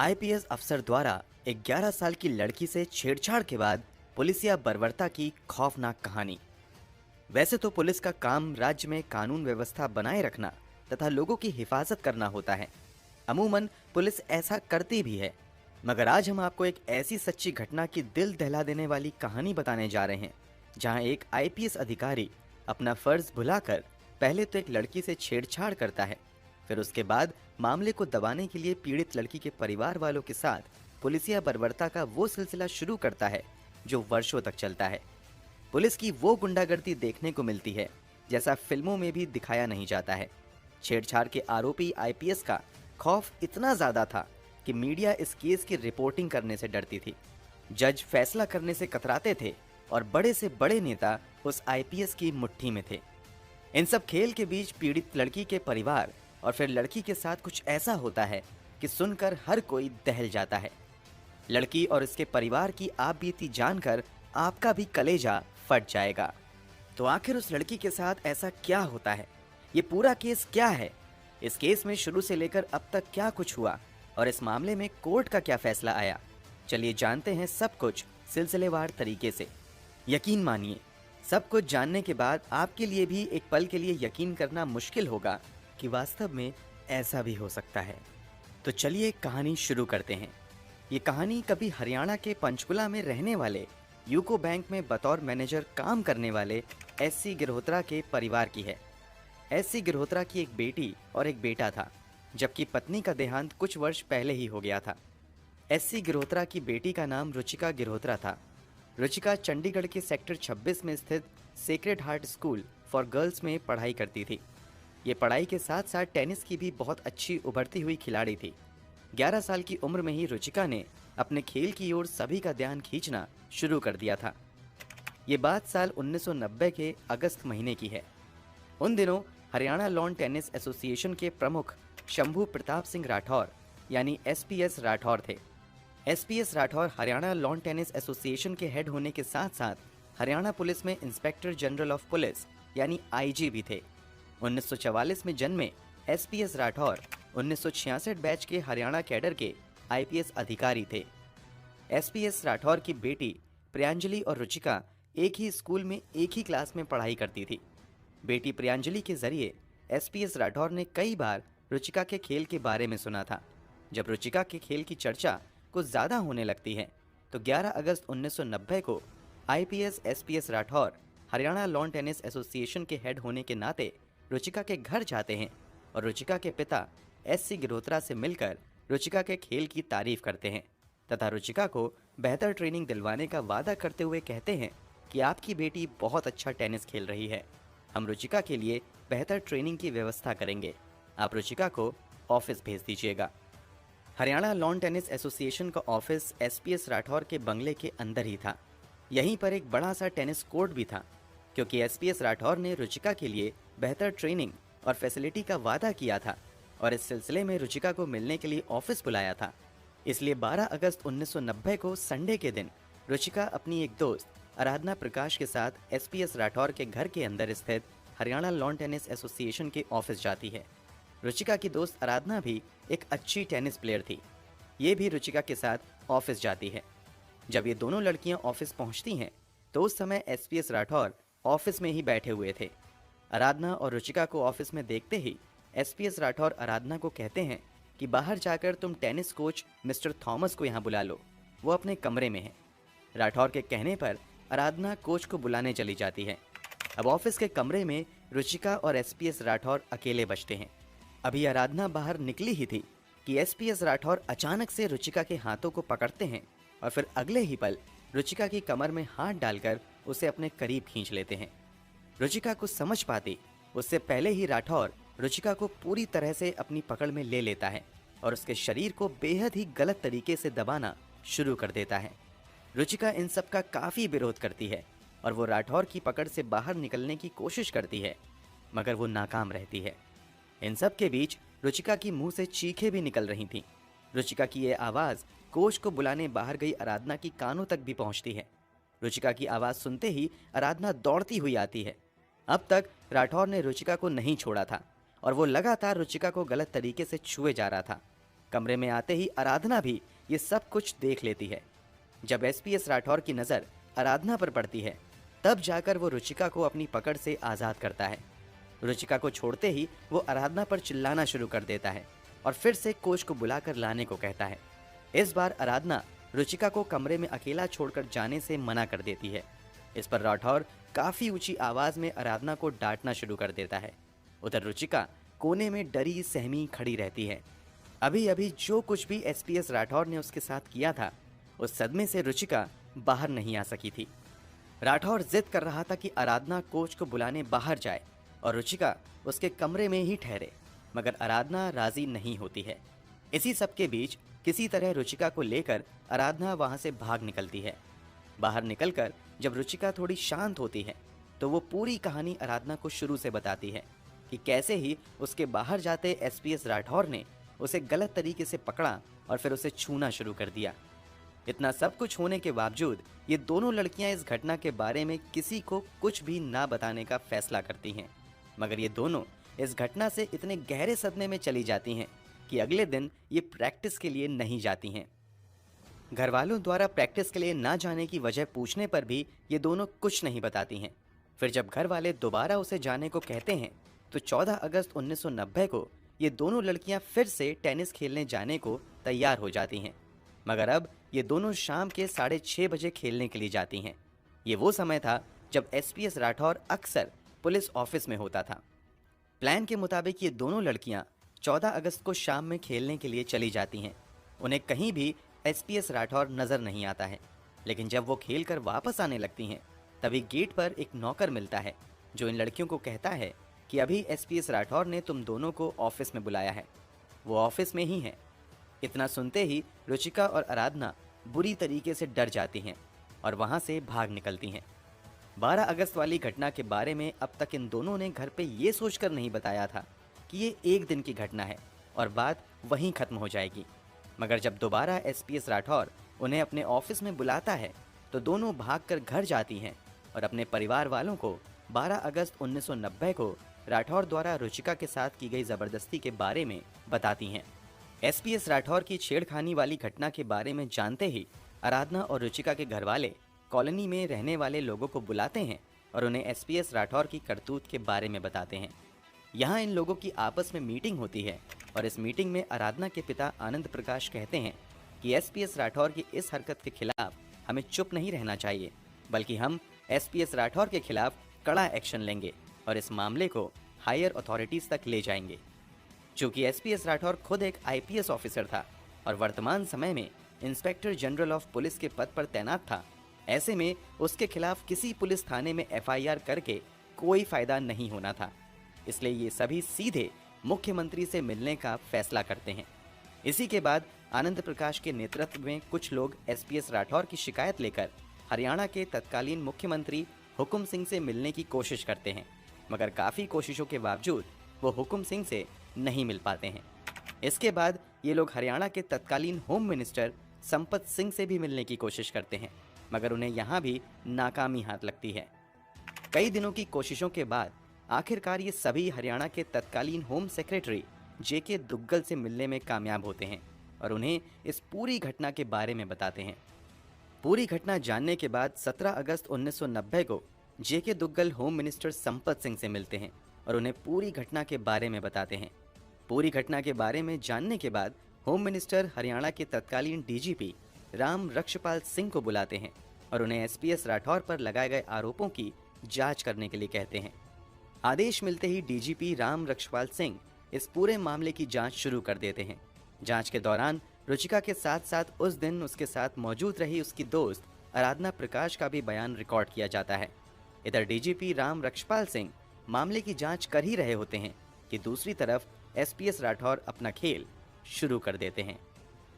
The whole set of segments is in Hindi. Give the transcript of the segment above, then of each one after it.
आईपीएस अफसर द्वारा एक 11 साल की लड़की से छेड़छाड़ के बाद पुलिसिया बर्बरता की खौफनाक कहानी। वैसे तो पुलिस का काम राज्य में कानून व्यवस्था बनाए रखना तथा लोगों की हिफाजत करना होता है। अमूमन पुलिस ऐसा करती भी है, मगर आज हम आपको एक ऐसी सच्ची घटना की दिल दहला देने वाली कहानी बताने जा रहे हैं, जहां एक आईपीएस अधिकारी अपना फर्ज भुलाकर पहले तो एक लड़की से छेड़छाड़ करता है, फिर उसके बाद मामले को दबाने के लिए पीड़ित लड़की के परिवार वालों के साथ पुलिसिया बर्बरता का वो सिलसिला शुरू करता है जो वर्षों तक चलता है। पुलिस की वो गुंडागर्दी देखने को मिलती है जैसा फिल्मों में भी दिखाया नहीं जाता है। छेड़छाड़ के आरोपी आईपीएस का खौफ इतना ज्यादा था कि मीडिया इस केस की रिपोर्टिंग करने से डरती थी, जज फैसला करने से कतराते थे और बड़े से बड़े नेता उस आईपीएस की मुट्ठी में थे। इन सब खेल के बीच पीड़ित लड़की के परिवार और फिर लड़की के साथ कुछ ऐसा होता है कि सुनकर हर कोई दहल जाता है। लड़की और इसके परिवार की आप बीती जानकर आपका भी कलेजा फट जाएगा। तो आखिर उस लड़की के साथ ऐसा क्या होता है? ये पूरा केस क्या है? इस केस में शुरू से लेकर अब तक क्या कुछ हुआ और इस मामले में कोर्ट का क्या फैसला आया? चलिए जानते हैं सब कुछ सिलसिलेवार तरीके से। यकीन मानिए, सब कुछ जानने के बाद आपके लिए भी एक पल के लिए यकीन करना मुश्किल होगा कि वास्तव में ऐसा भी हो सकता है। तो चलिए कहानी शुरू करते हैं। ये कहानी कभी हरियाणा के पंचकुला में रहने वाले यूको बैंक में बतौर मैनेजर काम करने वाले एससी गिरहोत्रा के परिवार की है। एससी गिरहोत्रा की एक बेटी और एक बेटा था, जबकि पत्नी का देहांत कुछ वर्ष पहले ही हो गया था। एससी गिरहोत्रा की बेटी का नाम रुचिका गिरहोत्रा था। रुचिका चंडीगढ़ के सेक्टर 26 में स्थित sacred heart school for girls में पढ़ाई करती थी। ये पढ़ाई के साथ साथ टेनिस की भी बहुत अच्छी उभरती हुई खिलाड़ी थी। 11 साल की उम्र में ही रुचिका ने अपने खेल की ओर सभी का ध्यान खींचना शुरू कर दिया था। ये बात साल 1990 के अगस्त महीने की है। उन दिनों हरियाणा लॉन टेनिस एसोसिएशन के प्रमुख शंभू प्रताप सिंह राठौर यानी एसपीएस राठौर थे। SPS Rathore Haryana lawn tennis association के हेड होने के साथ साथ हरियाणा पुलिस में इंस्पेक्टर जनरल ऑफ पुलिस यानी आईजी भी थे। 1944 में जन्मे एसपीएस राठौर 1966 बैच के हरियाणा कैडर के आईपीएस अधिकारी थे। एसपीएस राठौर की बेटी प्रियांजलि और रुचिका एक ही स्कूल में एक ही क्लास में पढ़ाई करती थी। बेटी प्रियांजलि के जरिए एसपीएस राठौर ने कई बार रुचिका के खेल के बारे में सुना था। जब रुचिका के खेल की चर्चा कुछ ज्यादा होने लगती है तो 11 अगस्त 1990 को IPS SPS Rathore Haryana lawn tennis association के हेड होने के नाते रुचिका के घर जाते हैं और रुचिका के पिता एससी गिरहोत्रा से मिलकर रुचिका के खेल की तारीफ करते हैं तथा रुचिका को बेहतर ट्रेनिंग दिलवाने का वादा करते हुए कहते हैं कि आपकी बेटी बहुत अच्छा टेनिस खेल रही है, हम रुचिका के लिए बेहतर ट्रेनिंग की व्यवस्था करेंगे, आप रुचिका को ऑफिस भेज दीजिएगा। हरियाणा लॉन टेनिस एसोसिएशन का ऑफिस एसपीएस राठौर के बंगले के अंदर ही था। यहीं पर एक बड़ा सा टेनिस कोर्ट भी था, क्योंकि एसपीएस राठौर ने रुचिका के लिए बेहतर ट्रेनिंग और फैसिलिटी का वादा किया था और इस सिलसिले में रुचिका को मिलने के लिए ऑफिस बुलाया था। इसलिए 12 अगस्त 1990 को संडे के दिन रुचिका अपनी एक दोस्त आराधना प्रकाश के साथ एसपीएस राठौर के घर के अंदर स्थित हरियाणा लॉन टेनिस एसोसिएशन के ऑफिस जाती है। रुचिका की दोस्त आराधना भी एक अच्छी टेनिस प्लेयर थी। ये भी रुचिका के साथ ऑफिस जाती है। जब ये दोनों लड़कियां ऑफिस पहुंचती हैं तो उस समय एसपीएस राठौर ऑफिस में ही बैठे हुए थे। आराधना और रुचिका को ऑफिस में देखते ही एसपीएस राठौर आराधना को कहते हैं कि बाहर जाकर तुम टेनिस कोच मिस्टर थॉमस को यहाँ बुला लो, वो अपने कमरे में है। राठौर के कहने पर आराधना कोच को बुलाने चली जाती है। अब ऑफिस के कमरे में रुचिका और एसपीएस राठौर अकेले बचते हैं। अभी आराधना बाहर निकली ही थी कि एसपीएस राठौर अचानक से रुचिका के हाथों को पकड़ते हैं और फिर अगले ही पल रुचिका की कमर में हाथ डालकर उसे अपने करीब खींच लेते हैं। रुचिका कुछ समझ पाती उससे पहले ही राठौर रुचिका को पूरी तरह से अपनी पकड़ में ले लेता है और उसके शरीर को बेहद ही गलत तरीके से दबाना शुरू कर देता है। रुचिका इन सब का काफी विरोध करती है और वो राठौर की पकड़ से बाहर निकलने की कोशिश करती है, मगर वो नाकाम रहती है। इन सब के बीच रुचिका की मुंह से चीखें भी निकल रही थीं। रुचिका की ये आवाज कोच को बुलाने बाहर गई आराधना की कानों तक भी पहुंचती है। रुचिका की आवाज सुनते ही आराधना दौड़ती हुई आती है। अब तक राठौर ने रुचिका को नहीं छोड़ा था और वो लगातार रुचिका को गलत तरीके से छुए जा रहा था। कमरे में आते ही आराधना भी ये सब कुछ देख लेती है। जब एसपीएस राठौर की नज़र आराधना पर पड़ती है, तब जाकर वो रुचिका को अपनी पकड़ से आज़ाद करता है। रुचिका को छोड़ते ही वो आराधना पर चिल्लाना शुरू कर देता है और फिर से कोच को बुलाकर लाने को कहता है। इस बार आराधना रुचिका को कमरे में अकेला छोड़कर जाने से मना कर देती है। इस पर राठौर काफी ऊंची आवाज में आराधना को डांटना शुरू कर देता है। उधर रुचिका कोने में डरी सहमी खड़ी रहती है। अभी अभी जो कुछ भी एसपीएस राठौर ने उसके साथ किया था, उस सदमे से रुचिका बाहर नहीं आ सकी थी। राठौर जिद कर रहा था कि आराधना कोच को बुलाने बाहर जाए और रुचिका उसके कमरे में ही ठहरे, मगर आराधना राजी नहीं होती है। इसी सब के बीच किसी तरह रुचिका को लेकर आराधना वहां से भाग निकलती है। बाहर निकलकर जब रुचिका थोड़ी शांत होती है, तो वो पूरी कहानी आराधना को शुरू से बताती है कि कैसे ही उसके बाहर जाते एसपीएस राठौर ने उसे गलत तरीके से पकड़ा और फिर उसे छूना शुरू कर दिया। इतना सब कुछ होने के बावजूद ये दोनों लड़कियां इस घटना के बारे में किसी को कुछ भी ना बताने का फैसला करती हैं, मगर ये दोनों इस घटना से इतने गहरे सदमे में चली जाती हैं कि अगले दिन ये प्रैक्टिस के लिए नहीं जाती हैं। घर वालों द्वारा प्रैक्टिस के लिए ना जाने की वजह पूछने पर भी ये दोनों कुछ नहीं बताती हैं। फिर जब घर वाले दोबारा उसे जाने को कहते हैं, तो 14 अगस्त 1990 को ये दोनों लड़कियां फिर से टेनिस खेलने जाने को तैयार हो जाती हैं, मगर अब ये दोनों शाम के 6:30 बजे खेलने के लिए जाती हैं। ये वो समय था जब एसपीएस राठौर अक्सर पुलिस ऑफिस में होता था। प्लान के मुताबिक ये दोनों लड़कियां 14 अगस्त को शाम में खेलने के लिए चली जाती हैं। उन्हें कहीं भी एसपीएस राठौर नजर नहीं आता है, लेकिन जब वो खेल कर वापस आने लगती हैं, तभी गेट पर एक नौकर मिलता है जो इन लड़कियों को कहता है कि अभी एसपीएस राठौर ने तुम दोनों को ऑफिस में बुलाया है, वो ऑफिस में ही है। इतना सुनते ही रुचिका और आराधना बुरी तरीके से डर जाती हैं और वहां से भाग निकलती हैं। 12 अगस्त वाली घटना के बारे में अब तक इन दोनों ने घर पे ये सोचकर नहीं बताया था कि ये एक दिन की घटना है और बात वहीं खत्म हो जाएगी, मगर जब दोबारा एसपीएस राठौर उन्हें अपने ऑफिस में बुलाता है, तो दोनों भागकर घर जाती हैं और अपने परिवार वालों को 12 अगस्त 1990 को राठौर द्वारा रुचिका के साथ की गई जबरदस्ती के बारे में बताती हैं। एसपीएस राठौर की छेड़खानी वाली घटना के बारे में जानते ही आराधना और रुचिका के घरवाले कॉलोनी में रहने वाले लोगों को बुलाते हैं और उन्हें एसपीएस राठौर की करतूत के बारे में बताते हैं। यहाँ इन लोगों की आपस में मीटिंग होती है और इस मीटिंग में आराधना के पिता आनंद प्रकाश कहते हैं कि एसपीएस राठौर की इस हरकत के खिलाफ हमें चुप नहीं रहना चाहिए, बल्कि हम एसपीएस राठौर के खिलाफ कड़ा एक्शन लेंगे और इस मामले को हायर अथॉरिटीज तक ले जाएंगे। चूंकि एसपीएस राठौर खुद एक आईपीएस ऑफिसर था और वर्तमान समय में इंस्पेक्टर जनरल ऑफ पुलिस के पद पर तैनात था, ऐसे में उसके खिलाफ किसी पुलिस थाने में एफआईआर करके कोई फायदा नहीं होना था। इसलिए ये सभी सीधे मुख्यमंत्री से मिलने का फैसला करते हैं। इसी के बाद आनंद प्रकाश के नेतृत्व में कुछ लोग एसपीएस राठौर की शिकायत लेकर हरियाणा के तत्कालीन मुख्यमंत्री हुकुम सिंह से मिलने की कोशिश करते हैं, मगर काफ़ी कोशिशों के बावजूद वो हुकुम सिंह से नहीं मिल पाते हैं। इसके बाद ये लोग हरियाणा के तत्कालीन होम मिनिस्टर संपत सिंह से भी मिलने की कोशिश करते हैं, मगर उन्हें यहाँ भी नाकामी हाथ लगती है। कई दिनों की कोशिशों के बाद आखिरकार ये सभी हरियाणा के तत्कालीन होम सेक्रेटरी जेके दुग्गल से मिलने में कामयाब होते हैं और उन्हें इस पूरी घटना के बारे में बताते हैं। पूरी घटना जानने के बाद 17 अगस्त 1990 को जेके दुग्गल होम मिनिस्टर संपत सिंह से मिलते हैं और उन्हें पूरी घटना के बारे में बताते हैं। पूरी घटना के बारे में जानने के बाद होम मिनिस्टर हरियाणा के तत्कालीन डीजीपी राम रक्षपाल सिंह को बुलाते हैं और उन्हें एसपीएस राठौर पर लगाए गए आरोपों की जांच करने के लिए कहते हैं। आदेश मिलते ही डीजीपी राम रक्षपाल सिंह इस पूरे मामले की जांच शुरू कर देते हैं। जांच के दौरान रुचिका के साथ साथ उस दिन उसके साथ मौजूद रही उसकी दोस्त आराधना प्रकाश का भी बयान रिकॉर्ड किया जाता है। इधर डीजीपी राम रक्षपाल सिंह मामले की जांच कर ही रहे होते हैं कि दूसरी तरफ एसपीएस राठौर अपना खेल शुरू कर देते हैं।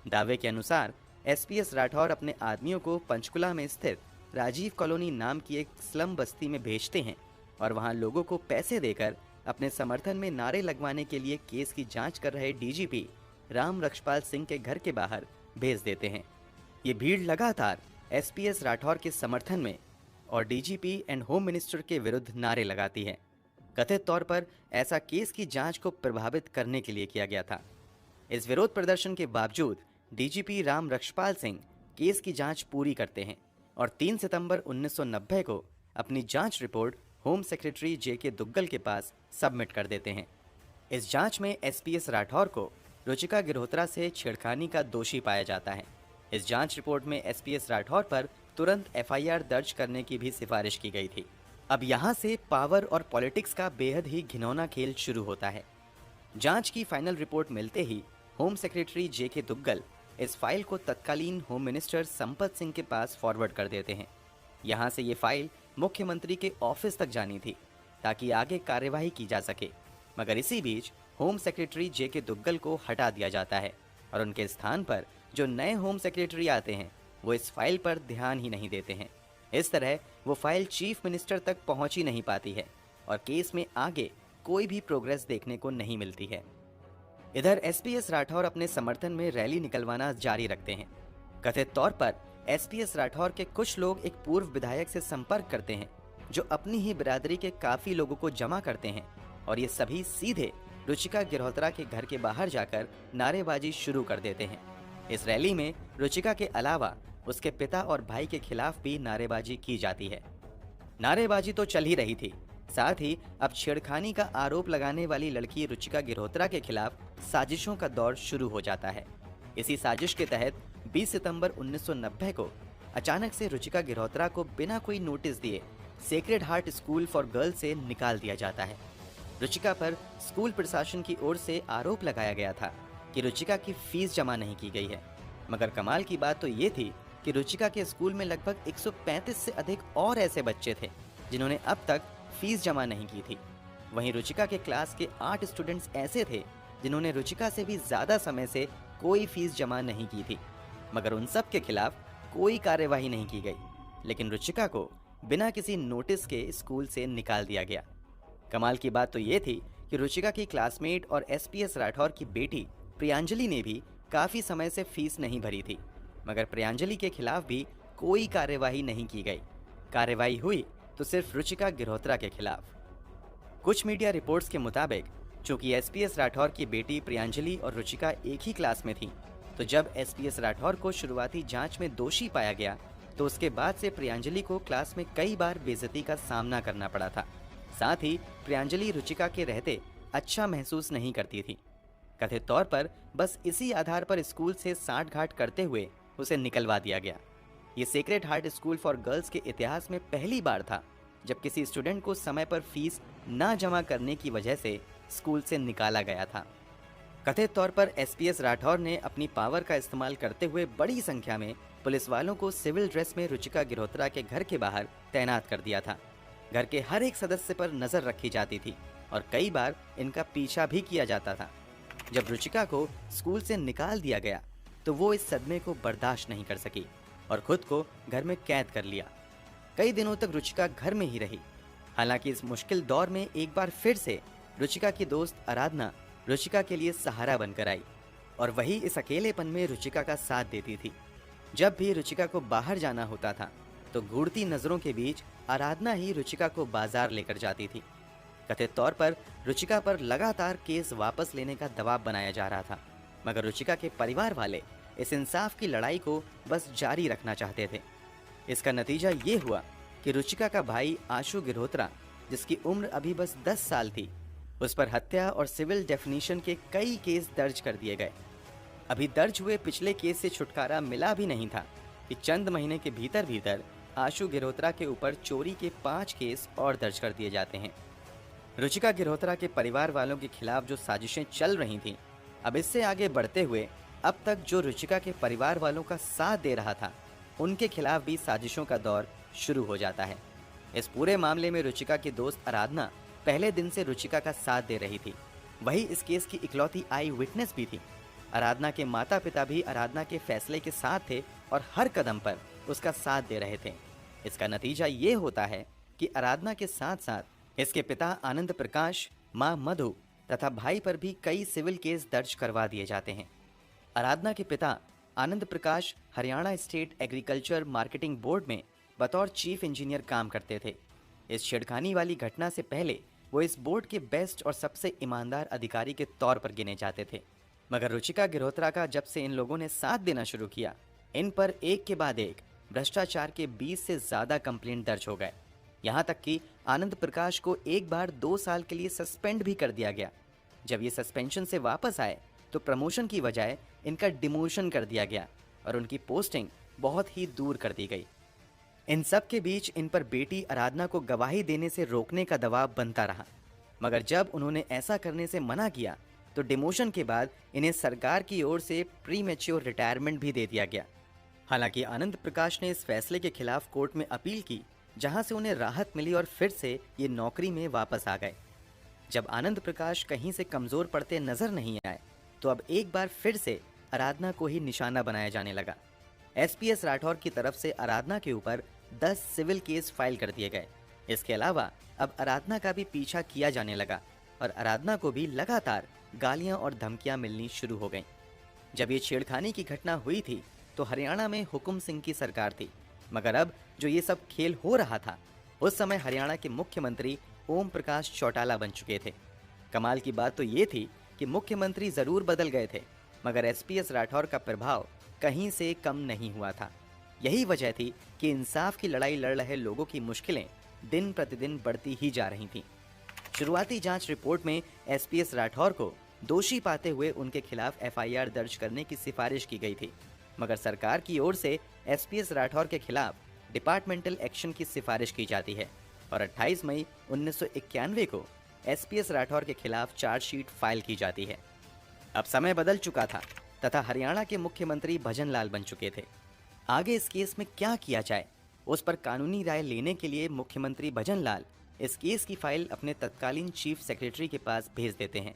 दावे के अनुसार एसपीएस राठौर अपने आदमियों को पंचकुला में स्थित राजीव कॉलोनी नाम की एक स्लम बस्ती में भेजते हैं और वहां लोगों को पैसे देकर अपने समर्थन में नारे लगवाने के लिए केस की जांच कर रहे डीजीपी राम रक्षपाल सिंह के घर के बाहर भेज देते हैं। ये भीड़ लगातार एसपीएस राठौर के समर्थन में और डीजीपी एंड होम मिनिस्टर के विरुद्ध नारे लगाती है। कथित तौर पर ऐसा केस की जांच को प्रभावित करने के लिए किया गया था। इस विरोध प्रदर्शन के बावजूद डीजीपी राम रक्षपाल सिंह केस की जांच पूरी करते हैं और 3 सितंबर 1990 को अपनी जांच रिपोर्ट होम सेक्रेटरी जेके दुग्गल के पास सबमिट कर देते हैं। इस जांच में एसपीएस राठौर को रुचिका गिरहोत्रा से छेड़खानी का दोषी पाया जाता है। इस जांच रिपोर्ट में एसपीएस राठौर पर तुरंत एफआईआर दर्ज करने की भी सिफारिश की गई थी। अब यहाँ से पावर और पॉलिटिक्स का बेहद ही घिनौना खेल शुरू होता है। जांच की फाइनल रिपोर्ट मिलते ही होम सेक्रेटरी जेके दुग्गल इस फाइल को तत्कालीन होम मिनिस्टर संपत सिंह के पास फॉरवर्ड कर देते हैं। यहाँ से ये फाइल मुख्यमंत्री के ऑफिस तक जानी थी ताकि आगे कार्यवाही की जा सके, मगर इसी बीच होम सेक्रेटरी जेके दुग्गल को हटा दिया जाता है और उनके स्थान पर जो नए होम सेक्रेटरी आते हैं वो इस फाइल पर ध्यान ही नहीं देते हैं। इस तरह वो फाइल चीफ मिनिस्टर तक पहुंच ही नहीं पाती है और केस में आगे कोई भी प्रोग्रेस देखने को नहीं मिलती है। इधर एसपीएस राठौर अपने समर्थन में रैली निकलवाना जारी रखते हैं। कथित तौर पर एसपीएस राठौर के कुछ लोग एक पूर्व विधायक से संपर्क करते हैं जो अपनी ही बिरादरी के काफी लोगों को जमा करते हैं और ये सभी सीधे रुचिका गिरहोत्रा के घर के बाहर जाकर नारेबाजी शुरू कर देते हैं। इस रैली में रुचिका के अलावा उसके पिता और भाई के खिलाफ भी नारेबाजी की जाती है। नारेबाजी तो चल ही रही थी, साथ ही अब छेड़खानी का आरोप लगाने वाली लड़की रुचिका गिरहोत्रा के खिलाफ साजिशों का दौर शुरू हो जाता है। इसी साजिश के तहत 20 सितंबर 1990 को अचानक से रुचिका गिरहोत्रा को बिना कोई नोटिस दिए sacred heart school for girls से निकाल दिया जाता है। रुचिका पर स्कूल प्रशासन की ओर से आरोप लगाया गया था कि रुचिका की फीस जमा नहीं की गई है, मगर कमाल की बात तो ये थी कि रुचिका के स्कूल में लगभग 135 से अधिक और ऐसे बच्चे थे जिन्होंने अब तक फीस जमा नहीं की थी। वहीं रुचिका के क्लास के 8 स्टूडेंट्स ऐसे थे जिन्होंने रुचिका से भी ज्यादा समय से कोई फीस जमा नहीं की थी, मगर उन सब के खिलाफ कोई कार्यवाही नहीं की गई। लेकिन रुचिका को बिना किसी नोटिस के स्कूल से निकाल दिया गया। कमाल की बात तो ये थी कि रुचिका की क्लासमेट और एसपीएस राठौर की बेटी प्रियांजलि ने भी काफी समय से फीस नहीं भरी थी, मगर प्रियांजलि के खिलाफ भी कोई कार्यवाही नहीं की गई। कार्यवाही हुई तो सिर्फ रुचिका गिरहोत्रा के खिलाफ। कुछ मीडिया रिपोर्ट्स के मुताबिक चूंकि एसपीएस राठौर की बेटी प्रियांजलि और रुचिका एक ही क्लास में थी, तो जब एसपीएस राठौर को शुरुआती जांच में दोषी पाया गया तो उसके बाद से प्रियांजलि को क्लास में कई बार बेइज्जती का सामना करना पड़ा था। साथ ही प्रियांजलि रुचिका के रहते अच्छा महसूस नहीं करती थी। कथित तौर पर बस इसी आधार पर स्कूल से सांठ-गांठ करते हुए उसे निकलवा दिया गया। ये sacred heart school for girls के इतिहास में पहली बार था जब किसी स्टूडेंट को समय पर फीस ना जमा करने की वजह से स्कूल से निकाला गया था। कथित तौर पर एसपीएस राठौर ने अपनी पावर का इस्तेमाल करते हुए बड़ी संख्या में पुलिस वालों को सिविल ड्रेस में रुचिका गिरहोत्रा के घर के बाहर तैनात कर दिया था। घर के हर एक सदस्य पर नजर रखी जाती थी और कई बार इनका पीछा भी किया जाता था। जब रुचिका को स्कूल से निकाल दिया गया तो वो इस सदमे को बर्दाश्त नहीं कर सकी और खुद को घर में कैद कर लिया। कई दिनों तक रुचिका घर में ही रही। हालांकि इस मुश्किल दौर में एक बार फिर से रुचिका की दोस्त आराधना रुचिका के लिए सहारा बनकर आई और वही इस अकेलेपन में रुचिका का साथ देती थी। जब भी रुचिका को बाहर जाना होता था तो घूरती नजरों के बीच आराधना ही रुचिका को बाजार लेकर जाती थी। कथित तौर पर रुचिका पर लगातार केस वापस लेने का दबाव बनाया जा रहा था, मगर रुचिका के परिवार वाले इस इंसाफ की लड़ाई को बस जारी रखना चाहते थे। इसका नतीजा ये हुआ कि रुचिका का भाई आशु गिरहोत्रा, जिसकी उम्र अभी बस 10 साल थी, उस पर हत्या और सिविल डेफिनेशन के कई केस दर्ज कर दिए गए। अभी दर्ज हुए पिछले केस से छुटकारा मिला भी नहीं था कि चंद महीने के भीतर भीतर आशु गिरहोत्रा के ऊपर चोरी के 5 केस और दर्ज कर दिए जाते हैं। रुचिका गिरहोत्रा के परिवार वालों के खिलाफ जो साजिशें चल रही थीं, अब इससे आगे बढ़ते हुए अब तक जो रुचिका के परिवार वालों का साथ दे रहा था, उनके खिलाफ भी साजिशों का दौर शुरू हो जाता है। इस पूरे मामले में रुचिका की दोस्त आराधना पहले दिन से रुचिका का साथ दे रही थी। वही इस केस की इकलौती आई विटनेस भी थी। आराधना के माता पिता भी आराधना के फैसले के साथ थे और हर कदम पर उसका साथ दे रहे थे। इसका नतीजा ये होता है कि आराधना के साथ साथ इसके पिता आनंद प्रकाश, मां मधु तथा भाई पर भी कई सिविल केस दर्ज करवा दिए जाते हैं। आराधना के पिता Anand Prakash Haryana state agriculture marketing board में बतौर चीफ इंजीनियर काम करते थे। इस छेड़खानी वाली घटना से पहले वो इस बोर्ड के बेस्ट और सबसे ईमानदार अधिकारी के तौर पर गिने जाते थे। मगर रुचिका गिरोत्रा का जब से इन लोगों ने साथ देना शुरू किया, इन पर एक के बाद एक भ्रष्टाचार के 20 से ज्यादा कंप्लेंट दर्ज हो गए। यहाँ तक कि आनंद प्रकाश को एक बार 2 साल के लिए सस्पेंड भी कर दिया गया। जब ये सस्पेंशन से वापस आए तो प्रमोशन की बजाय इनका डिमोशन कर दिया गया और उनकी पोस्टिंग बहुत ही दूर कर दी गई। इन सब के बीच इन पर बेटी आराधना को गवाही देने से रोकने का दबाव बनता रहा, मगर जब उन्होंने ऐसा करने से मना किया तो डिमोशन के बाद इन्हें सरकार की ओर से प्री मैच्योर रिटायरमेंट भी दे दिया गया। हालांकि आनंद प्रकाश ने इस फैसले के खिलाफ कोर्ट में अपील की, जहां से उन्हें राहत मिली और फिर से ये नौकरी में वापस आ गए। जब आनंद प्रकाश कहीं से कमजोर पड़ते नजर नहीं आए तो अब एक बार फिर से आराधना को ही निशाना बनाया जाने लगा। एसपीएस राठौर की तरफ से आराधना के ऊपर 10 सिविल केस फाइल कर दिए गए। इसके अलावा अब आराधना का भी पीछा किया जाने लगा और आराधना को भी लगातार गालियां और धमकियां मिलनी शुरू हो गईं। जब ये छेड़खानी की घटना हुई थी तो हरियाणा में हुकुम सिंह की सरकार थी, मगर अब जो ये सब खेल हो रहा था उस समय हरियाणा के मुख्यमंत्री ओम प्रकाश चौटाला बन चुके थे। कमाल की बात तो ये थी कि मुख्यमंत्री जरूर बदल गए थे, मगर एसपीएस राठौर का प्रभाव कहीं से कम नहीं हुआ था। यही वजह थी कि इंसाफ की लड़ाई लड़ रहे लोगों की मुश्किलें दिन प्रतिदिन बढ़ती ही जा रही थीं। शुरुआती जांच रिपोर्ट में एसपीएस राठौर को दोषी पाते हुए उनके खिलाफ एफआईआर दर्ज करने की सिफारिश की गई थी, मगर सरकार की ओर से एसपीएस राठौर के खिलाफ डिपार्टमेंटल एक्शन की सिफारिश की जाती है और 28 मई 1991 को एसपीएस राठौर के खिलाफ चार्जशीट फाइल की जाती है। अब समय बदल चुका था तथा हरियाणा के मुख्यमंत्री भजन लाल बन चुके थे। आगे इस केस में क्या किया जाए, उस पर कानूनी राय लेने के लिए मुख्यमंत्री भजन लाल इस केस की फाइल अपने तत्कालीन चीफ सेक्रेटरी के पास भेज देते हैं,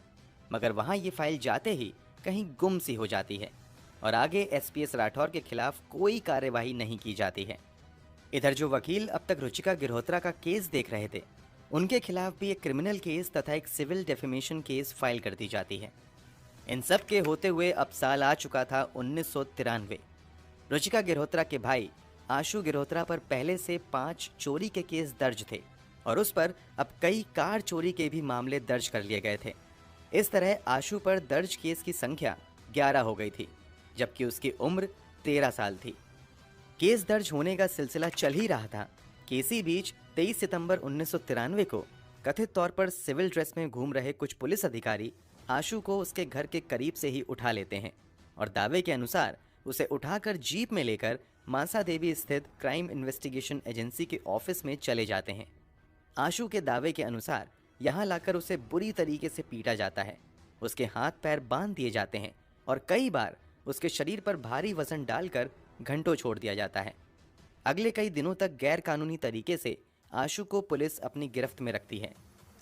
मगर वहां ये फाइल जाते ही कहीं गुम सी हो जाती है और आगे एसपीएस राठौर के खिलाफ कोई कार्यवाही नहीं की जाती है। इधर जो वकील अब तक रुचिका गिरोत्रा का केस देख रहे थे, उनके खिलाफ भी एक क्रिमिनल केस तथा एक सिविल डेफेमेशन केस फाइल कर दी जाती है। इन सब के होते हुए अब साल आ चुका था 1993। रुचिका गिरोत्रा के भाई आशु गिरोत्रा पर पहले से 5 चोरी के केस दर्ज थे और उस पर अब कई कार चोरी के भी मामले दर्ज कर लिए गए थे। इस तरह आशु पर दर्ज केस की संख्या 11 हो गई थी, जबकि उसकी उम्र 13 साल थी। केस दर्ज होने का सिलसिला चल ही रहा था कि इसी बीच 23 सितंबर 1993 को कथित तौर पर सिविल ड्रेस में घूम रहे कुछ पुलिस अधिकारी आशु को उसके घर के करीब से ही उठा लेते हैं और दावे के अनुसार उसे उठाकर जीप में लेकर मानसा देवी स्थित क्राइम इन्वेस्टिगेशन एजेंसी के ऑफिस में चले जाते हैं। आशु के दावे के अनुसार यहाँ लाकर उसे बुरी तरीके से पीटा जाता है, उसके हाथ पैर बांध दिए जाते हैं और कई बार उसके शरीर पर भारी वजन डालकर घंटों छोड़ दिया जाता है। अगले कई दिनों तक गैर कानूनी तरीके से आशु को पुलिस अपनी गिरफ्त में रखती है।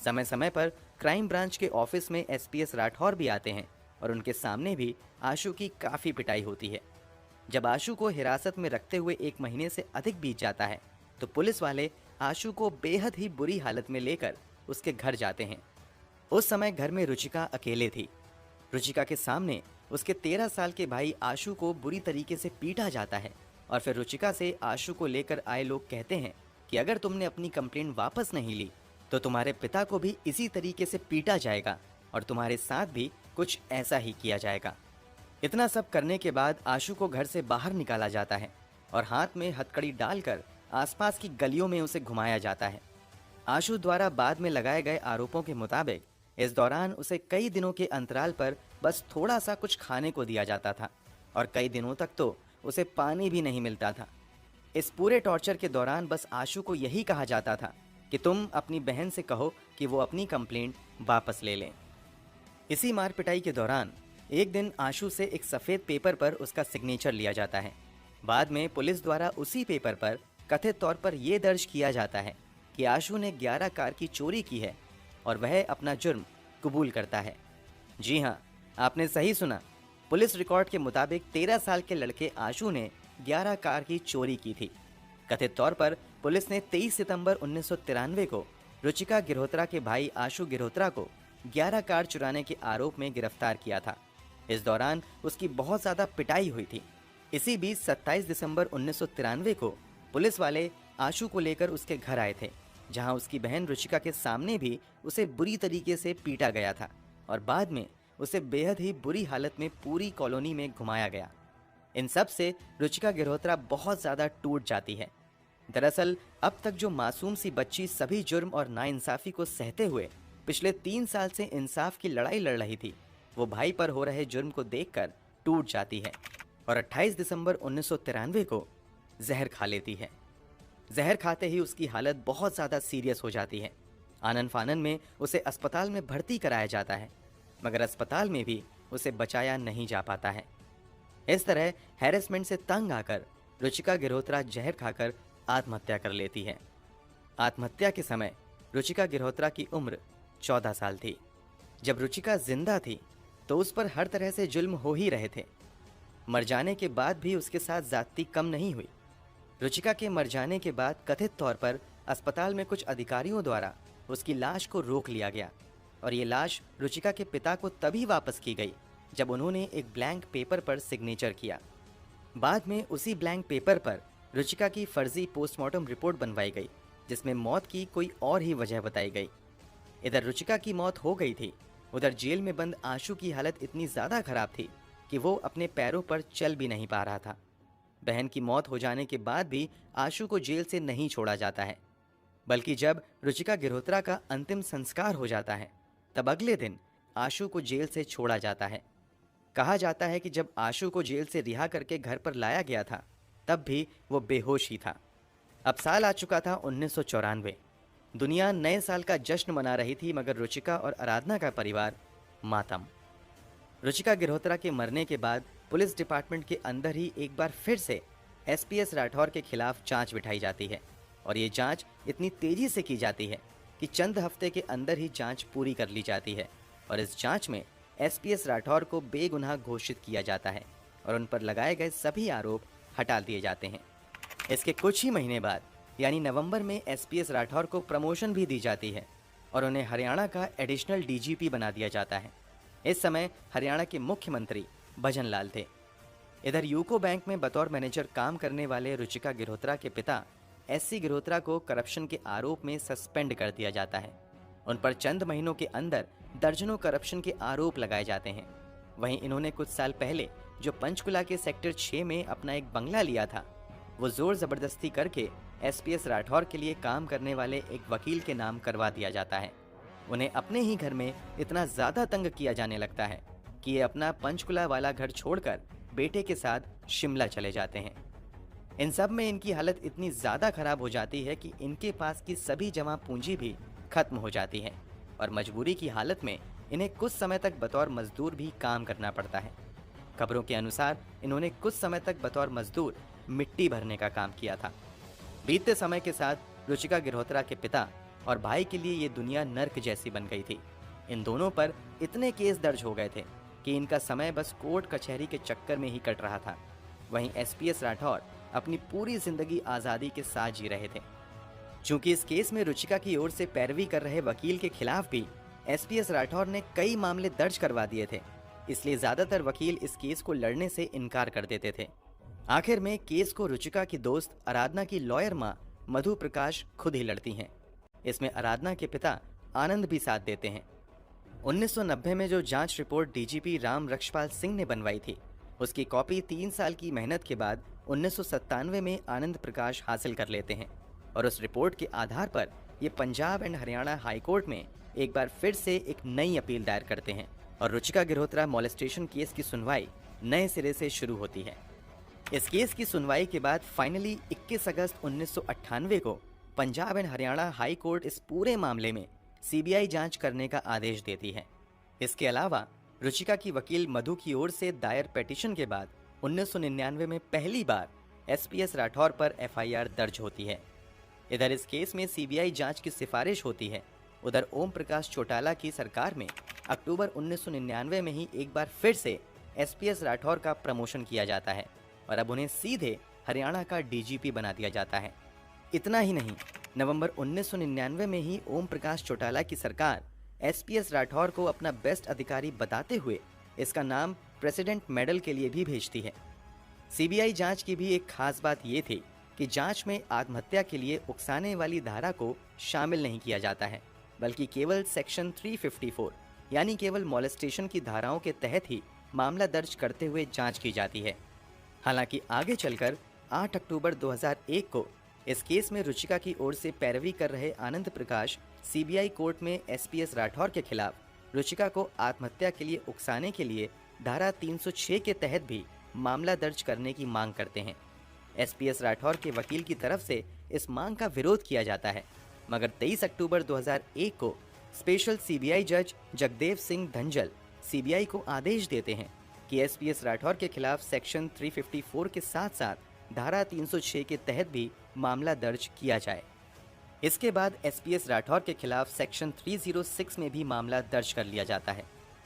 समय समय पर क्राइम ब्रांच के ऑफिस में एसपीएस राठौर भी आते हैं और उनके सामने भी आशु की काफ़ी पिटाई होती है। जब आशु को हिरासत में रखते हुए 1 महीने से अधिक बीत जाता है तो पुलिस वाले आशु को बेहद ही बुरी हालत में लेकर उसके घर जाते हैं। उस समय घर में रुचिका अकेले थी। रुचिका के सामने उसके 13 साल के भाई आशु को बुरी तरीके से पीटा जाता है और फिर रुचिका से आशु को लेकर आए लोग कहते हैं कि अगर तुमने अपनी कंप्लेंट वापस नहीं ली तो तुम्हारे पिता को भी इसी तरीके से पीटा जाएगा और तुम्हारे साथ भी कुछ ऐसा ही किया जाएगा। इतना सब करने के बाद आशु को घर से बाहर निकाला जाता है और हाथ में हथकड़ी डालकर आसपास की गलियों में उसे घुमाया जाता है। आशु द्वारा बाद में लगाए गए आरोपों के मुताबिक इस दौरान उसे कई दिनों के अंतराल पर बस थोड़ा सा कुछ खाने को दिया जाता था और कई दिनों तक तो उसे पानी भी नहीं मिलता था। इस पूरे टॉर्चर के दौरान बस आशु को यही कहा जाता था कि तुम अपनी बहन से कहो कि वो अपनी कंप्लेंट वापस ले लें। इसी मार पिटाई के दौरान एक दिन आशु से एक सफ़ेद पेपर पर उसका सिग्नेचर लिया जाता है। बाद में पुलिस द्वारा उसी पेपर पर कथित तौर पर यह दर्ज किया जाता है कि आशु ने 11 कार की चोरी की है और वह अपना जुर्म कबूल करता है। जी हाँ, आपने सही सुना। पुलिस रिकॉर्ड के मुताबिक 13 साल के लड़के आशु ने 11 कार की चोरी की थी। कथित तौर पर पुलिस ने 23 सितंबर 1993 को रुचिका गिरोत्रा के भाई आशु गिरोत्रा को 11 कार चुराने के आरोप में गिरफ्तार किया था। इस दौरान उसकी बहुत ज़्यादा पिटाई हुई थी। इसी बीच 27 दिसंबर 1993 को पुलिस वाले आशु को लेकर उसके घर आए थे, जहां उसकी बहन रुचिका के सामने भी उसे बुरी तरीके से पीटा गया था और बाद में उसे बेहद ही बुरी हालत में पूरी कॉलोनी में घुमाया गया। इन सब से रुचिका गिरहोत्रा बहुत ज्यादा टूट जाती है। दरअसल अब तक जो मासूम सी बच्ची सभी जुर्म और नाइंसाफी को सहते हुए पिछले 3 साल से इंसाफ की लड़ाई लड़ रही थी, वो भाई पर हो रहे जुर्म को देखकर टूट जाती है और 28 दिसंबर 1993 को जहर खा लेती है। जहर खाते ही उसकी हालत बहुत ज़्यादा सीरियस हो जाती है। आनन फानन में उसे अस्पताल में भर्ती कराया जाता है, मगर अस्पताल में भी उसे बचाया नहीं जा पाता है। इस तरह हैरेसमेंट से तंग आकर रुचिका गिरहोत्रा जहर खाकर आत्महत्या कर लेती है। आत्महत्या के समय रुचिका गिरहोत्रा की उम्र 14 साल थी। जब रुचिका जिंदा थी तो उस पर हर तरह से जुल्म हो ही रहे थे। मर जाने के बाद भी उसके साथ ज्यादती कम नहीं हुई। रुचिका के मर जाने के बाद कथित तौर पर अस्पताल में कुछ अधिकारियों द्वारा उसकी लाश को रोक लिया गया और ये लाश रुचिका के पिता को तभी वापस की गई जब उन्होंने एक ब्लैंक पेपर पर सिग्नेचर किया। बाद में उसी ब्लैंक पेपर पर रुचिका की फर्जी पोस्टमार्टम रिपोर्ट बनवाई गई, जिसमें मौत की कोई और ही वजह बताई गई। इधर रुचिका की मौत हो गई थी, उधर जेल में बंद आशु की हालत इतनी ज्यादा खराब थी कि वो अपने पैरों पर चल भी नहीं पा रहा था। बहन की मौत हो जाने के बाद भी आशु को जेल से नहीं छोड़ा जाता है, बल्कि जब रुचिका गिरहोत्रा का अंतिम संस्कार हो जाता है तब अगले दिन आशु को जेल से छोड़ा जाता है। कहा जाता है कि जब आशु को जेल से रिहा करके घर पर लाया गया था तब भी वो बेहोश ही था। अब साल आ चुका था 1994। दुनिया नए साल का जश्न मना रही थी, मगर रुचिका और आराधना का परिवार मातम। रुचिका गिरहोत्रा के मरने के बाद पुलिस डिपार्टमेंट के अंदर ही एक बार फिर से एसपीएस राठौर के खिलाफ जांच बिठाई जाती है और ये जांच इतनी तेजी से की जाती है कि चंद हफ्ते के अंदर ही जांच पूरी कर ली जाती है और इस जांच में एसपीएस राठौर को बेगुनाह घोषित किया जाता है और उन पर लगाए गए सभी आरोप हटा दिए जाते हैं। इसके कुछ ही महीने बाद यानी नवंबर में एसपीएस राठौर को प्रमोशन भी दी जाती है और उन्हें हरियाणा का एडिशनल डीजीपी बना दिया जाता है। इस समय हरियाणा के मुख्यमंत्री भजन लाल थे। इधर यूको बैंक में बतौर मैनेजर काम करने वाले रुचिका गिरहोत्रा के पिता एससी गिरहोत्रा को करप्शन के आरोप में सस्पेंड कर दिया जाता है। उन पर चंद महीनों के अंदर दर्जनों करप्शन के आरोप लगाए जाते हैं। वहीं इन्होंने कुछ साल पहले जो पंचकुला के सेक्टर 6 में अपना एक बंगला लिया था, वो जोर जबरदस्ती करके एसपीएस राठौर के लिए काम करने वाले एक वकील के नाम करवा दिया जाता है। उन्हें अपने ही घर में इतना ज्यादा तंग किया जाने लगता है कि ये अपना पंचकुला वाला घर छोड़कर बेटे के साथ शिमला चले जाते हैं। इन सब में इनकी हालत इतनी ज्यादा खराब हो जाती है कि इनके पास की सभी जमा पूंजी भी खत्म हो जाती है और मजबूरी की हालत में इन्हें कुछ समय तक बतौर मजदूर भी काम करना पड़ता है। खबरों के अनुसार इन्होंने कुछ समय तक बतौर मजदूर मिट्टी भरने का काम किया था। बीतते समय के साथ रुचिका गिरहोत्रा के पिता और भाई के लिए ये दुनिया नर्क जैसी बन गई थी। इन दोनों पर इतने केस दर्ज हो गए थे कि इनका समय बस कोर्ट कचहरी के चक्कर में ही कट रहा था। वहीं एसपीएस राठौर अपनी पूरी जिंदगी आज़ादी के साथ जी रहे थे। चूंकि इस केस में रुचिका की ओर से पैरवी कर रहे वकील के खिलाफ भी एसपीएस राठौर ने कई मामले दर्ज करवा दिए थे, इसलिए ज्यादातर वकील इस केस को लड़ने से इनकार कर देते थे। आखिर में केस को रुचिका की दोस्त आराधना की लॉयर मां मधु प्रकाश खुद ही लड़ती हैं। इसमें आराधना के पिता आनंद भी साथ देते हैं। 1990 में जो जांच रिपोर्ट डीजीपी राम रक्षपाल सिंह ने बनवाई थी, उसकी कॉपी 3 साल की मेहनत के बाद 1997 में आनंद प्रकाश हासिल कर लेते हैं और उस रिपोर्ट के आधार पर ये Punjab and Haryana high court में एक बार फिर से एक नई अपील दायर करते हैं और रुचिका गिरहोत्रा मॉलेस्टेशन केस की सुनवाई नए सिरे से शुरू होती है। इस केस की सुनवाई के बाद फाइनली 21 अगस्त 1998 को Punjab and Haryana high court इस पूरे मामले में सीबीआई जांच करने का आदेश देती है। इसके अलावा रुचिका की वकील मधु की ओर से दायर पिटीशन के बाद 1999 में पहली बार एसपीएस राठौर पर एफआईआर दर्ज होती है। इधर इस केस में सीबीआई जांच की सिफारिश होती है। उधर ओम प्रकाश चौटाला की सरकार में अक्टूबर 1999 में ही एक बार फिर से एसपीएस राठौर का प्रमोशन किया जाता है और अब उन्हें सीधे हरियाणा का डीजीपी बना दिया जाता है। इतना ही नहीं, नवंबर 1999 में ही ओम प्रकाश चौटाला की सरकार एसपीएस राठौर को अपना बेस्ट अधिकारी बताते हुए इसका नाम प्रेसिडेंट मेडल के लिए भी भेजती है। सीबीआई जांच की भी एक खास बात ये थी कि जांच में आत्महत्या के लिए उकसाने वाली धारा को शामिल नहीं किया जाता है, बल्कि केवल सेक्शन 354 यानी केवल मॉलेस्टेशन की धाराओं के तहत ही मामला दर्ज करते हुए जांच की जाती है। हालांकि आगे चलकर 8 अक्टूबर 2001 को इस केस में रुचिका की ओर से पैरवी कर रहे आनंद प्रकाश सीबीआई कोर्ट में एसपीएस राठौर के खिलाफ रुचिका को आत्महत्या के लिए उकसाने के लिए धारा 306 के तहत भी मामला दर्ज करने की मांग करते हैं। एसपीएस राठौर के वकील की तरफ से इस मांग का विरोध किया जाता है, मगर 23 अक्टूबर 2001 को स्पेशल सीबीआई जज जगदेव सिंह धंजल सीबीआई को आदेश देते हैं कि एसपीएस राठौर के खिलाफ सेक्शन 354 के साथ साथ धारा 306 के तहत भी मामला दर्ज किया जाए। इसके बाद एसपीएस राठौर के खिलाफ सेक्शन 306 में भी मामला दर्ज कर लिया जाता है,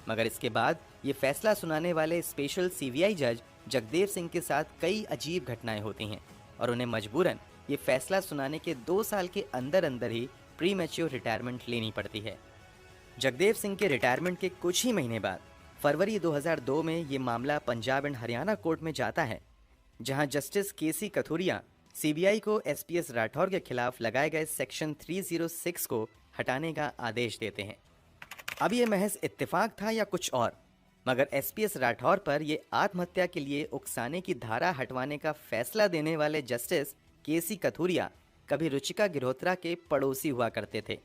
मगर इसके बाद ये फैसला सुनाने वाले स्पेशल सीबीआई जज जगदेव सिंह के साथ कई अजीब घटनाएं होती हैं और उन्हें मजबूरन ये फैसला सुनाने के 2 साल के अंदर अंदर ही प्री मैच्योर रिटायरमेंट लेनी पड़ती है। जगदेव सिंह के रिटायरमेंट के कुछ ही महीने बाद फरवरी 2002 में ये मामला पंजाब एंड हरियाणा कोर्ट में जाता है, जहां जस्टिस केसी कथुरिया सीबीआई को एसपीएस राठौर के खिलाफ लगाए गए सेक्शन 306 को हटाने का आदेश देते हैं। अब ये महज इत्तेफाक था या कुछ और, मगर एसपीएस राठौर पर ये आत्महत्या के लिए उकसाने की धारा हटवाने का फैसला देने वाले जस्टिस केसी कथुरिया कभी रुचिका गिरोत्रा के पड़ोसी हुआ करते थे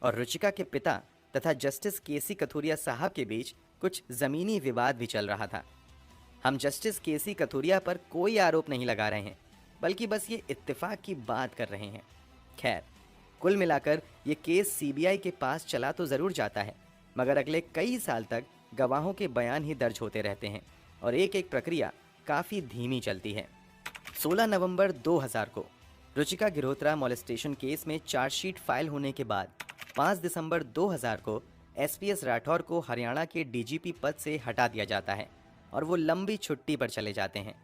और रुचिका के पिता तथा जस्टिस केसी कथुरिया साहब के बीच कुछ जमीनी विवाद भी चल रहा था। हम जस्टिस केसी कथुरिया पर कोई आरोप नहीं लगा रहे हैं, बल्कि बस ये इत्तेफाक की बात कर रहे हैं। खैर, कुल मिलाकर ये केस सीबीआई के पास चला तो जरूर जाता है, मगर अगले कई साल तक गवाहों के बयान ही दर्ज होते रहते हैं और एक एक प्रक्रिया काफ़ी धीमी चलती है। 16 नवंबर 2000 को रुचिका गिरोत्रा मॉलेस्टेशन केस में चार्जशीट फाइल होने के बाद 5 दिसंबर 2000 को एसपीएस राठौर को हरियाणा के डीजीपी पद से हटा दिया जाता है और वो लंबी छुट्टी पर चले जाते हैं।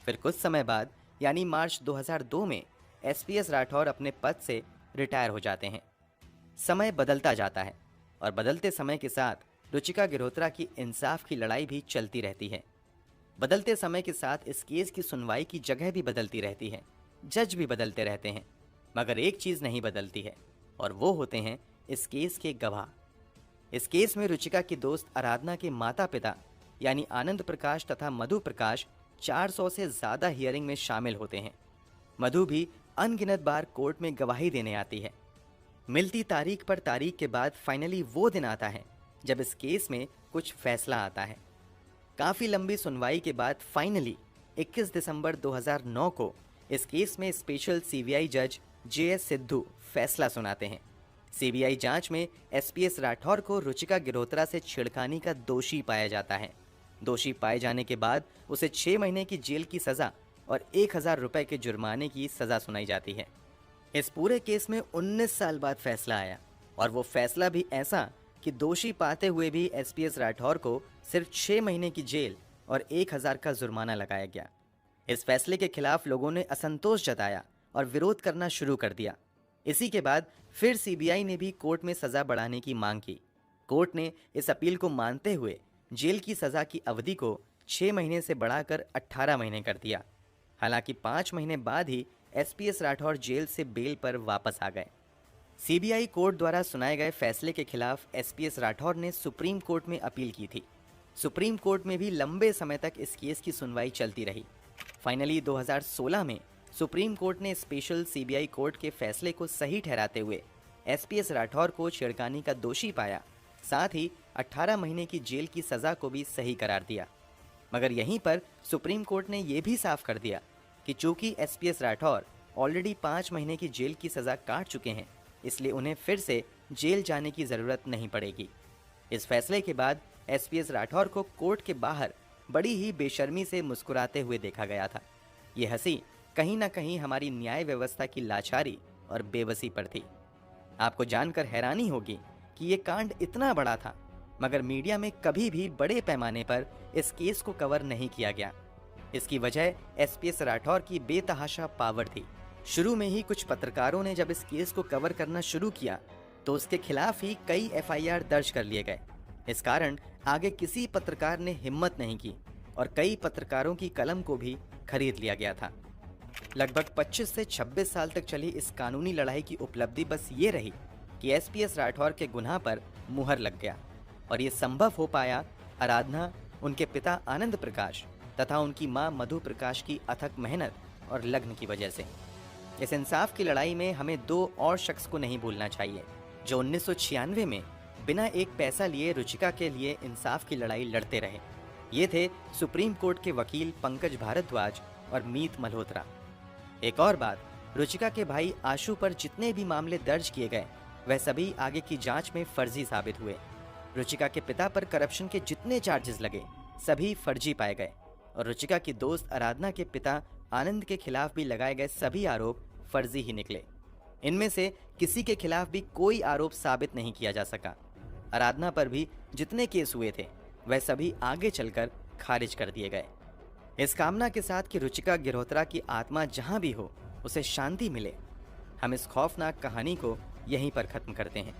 फिर कुछ समय बाद यानी मार्च 2002 में एसपीएस राठौर अपने पद से रिटायर हो जाते हैं। समय बदलता जाता है और बदलते समय के साथ रुचिका गिरोत्रा की इंसाफ की लड़ाई भी चलती रहती है। बदलते समय के साथ इस केस की सुनवाई की जगह भी बदलती रहती है, जज भी बदलते रहते हैं, मगर एक चीज़ नहीं बदलती है और वो होते हैं इस केस के गवाह। इस केस में रुचिका की दोस्त आराधना के माता पिता यानी आनंद प्रकाश तथा मधु प्रकाश 400 से ज़्यादा हियरिंग में शामिल होते हैं। मधु भी अनगिनत बार कोर्ट में गवाही देने आती है। मिलती तारीख पर तारीख के बाद फाइनली वो दिन आता है जब इस केस में कुछ फैसला आता है। काफ़ी लंबी सुनवाई के बाद फाइनली 21 दिसंबर 2009 को इस केस में स्पेशल सीबीआई जज जेएस सिद्धू फैसला सुनाते हैं। सीबीआई जांच में एसपीएस राठौर को रुचिका गिरोत्रा से छेड़खानी का दोषी पाया जाता है। दोषी पाए जाने के बाद उसे 6 महीने की जेल की सज़ा और 1000 रुपये के जुर्माने की सज़ा सुनाई जाती है। इस पूरे केस में 19 साल बाद फैसला आया और वो फैसला भी ऐसा कि दोषी पाते हुए भी एसपीएस राठौर को सिर्फ 6 महीने की जेल और 1000 का जुर्माना लगाया गया। इस फैसले के खिलाफ लोगों ने असंतोष जताया और विरोध करना शुरू कर दिया। इसी के बाद फिर सीबीआई ने भी कोर्ट में सज़ा बढ़ाने की मांग की। कोर्ट ने इस अपील को मानते हुए जेल की सज़ा की अवधि को 6 महीने से बढ़ाकर 18 महीने कर दिया। हालांकि 5 महीने बाद ही एसपीएस राठौर जेल से बेल पर वापस आ गए। सीबीआई कोर्ट द्वारा सुनाए गए फैसले के खिलाफ एसपीएस राठौर ने सुप्रीम कोर्ट में अपील की थी। सुप्रीम कोर्ट में भी लंबे समय तक इस केस की सुनवाई चलती रही। फाइनली 2016 में सुप्रीम कोर्ट ने स्पेशल सीबीआई कोर्ट के फैसले को सही ठहराते हुए एसपीएस राठौर को छेड़खानी का दोषी पाया, साथ ही 18 महीने की जेल की सज़ा को भी सही करार दिया। मगर यहीं पर सुप्रीम कोर्ट ने यह भी साफ कर दिया कि चूंकि एसपीएस राठौर ऑलरेडी 5 महीने की जेल की सज़ा काट चुके हैं, इसलिए उन्हें फिर से जेल जाने की ज़रूरत नहीं पड़ेगी। इस फैसले के बाद एसपीएस राठौर को कोर्ट के बाहर बड़ी ही बेशर्मी से मुस्कुराते हुए देखा गया था। ये हंसी कहीं ना कहीं हमारी न्याय व्यवस्था की लाचारी और बेबसी पर थी। आपको जानकर हैरानी होगी कि ये कांड इतना बड़ा था, मगर मीडिया में कभी भी बड़े पैमाने पर इस केस को कवर नहीं किया गया। इसकी वजह एसपीएस राठौर की बेतहाशा पावर थी। शुरू में ही कुछ पत्रकारों ने जब इस केस को कवर करना शुरू किया तो उसके खिलाफ ही कई एफआईआर दर्ज कर लिए गए। इस कारण आगे किसी पत्रकार ने हिम्मत नहीं की और कई पत्रकारों की कलम को भी खरीद लिया गया था। लगभग 25 से 26 साल तक चली इस कानूनी लड़ाई की उपलब्धि बस ये रही कि एसपीएस राठौर के गुनाह पर मुहर लग गया और ये संभव हो पाया आराधना, उनके पिता आनंद प्रकाश तथा उनकी मां मधु प्रकाश की अथक मेहनत और लगन की वजह से। इस इंसाफ की लड़ाई में हमें दो और शख्स को नहीं भूलना चाहिए जो 1996 में बिना एक पैसा लिए रुचिका के लिए इंसाफ की लड़ाई लड़ते रहे। ये थे सुप्रीम कोर्ट के वकील पंकज भारद्वाज और मीत मल्होत्रा। एक और बात, रुचिका के भाई आशु पर जितने भी मामले दर्ज किए गए वह सभी आगे की जांच में फर्जी साबित हुए। रुचिका के पिता पर करप्शन के जितने चार्जेस लगे सभी फर्जी पाए गए और रुचिका की दोस्त आराधना के पिता आनंद के खिलाफ भी लगाए गए सभी आरोप फर्जी ही निकले। इनमें से किसी के खिलाफ भी कोई आरोप साबित नहीं किया जा सका। आराधना पर भी जितने केस हुए थे वह सभी आगे चलकर खारिज कर दिए गए। इस कामना के साथ कि रुचिका गिरहोत्रा की आत्मा जहां भी हो उसे शांति मिले, हम इस खौफनाक कहानी को यहीं पर खत्म करते हैं।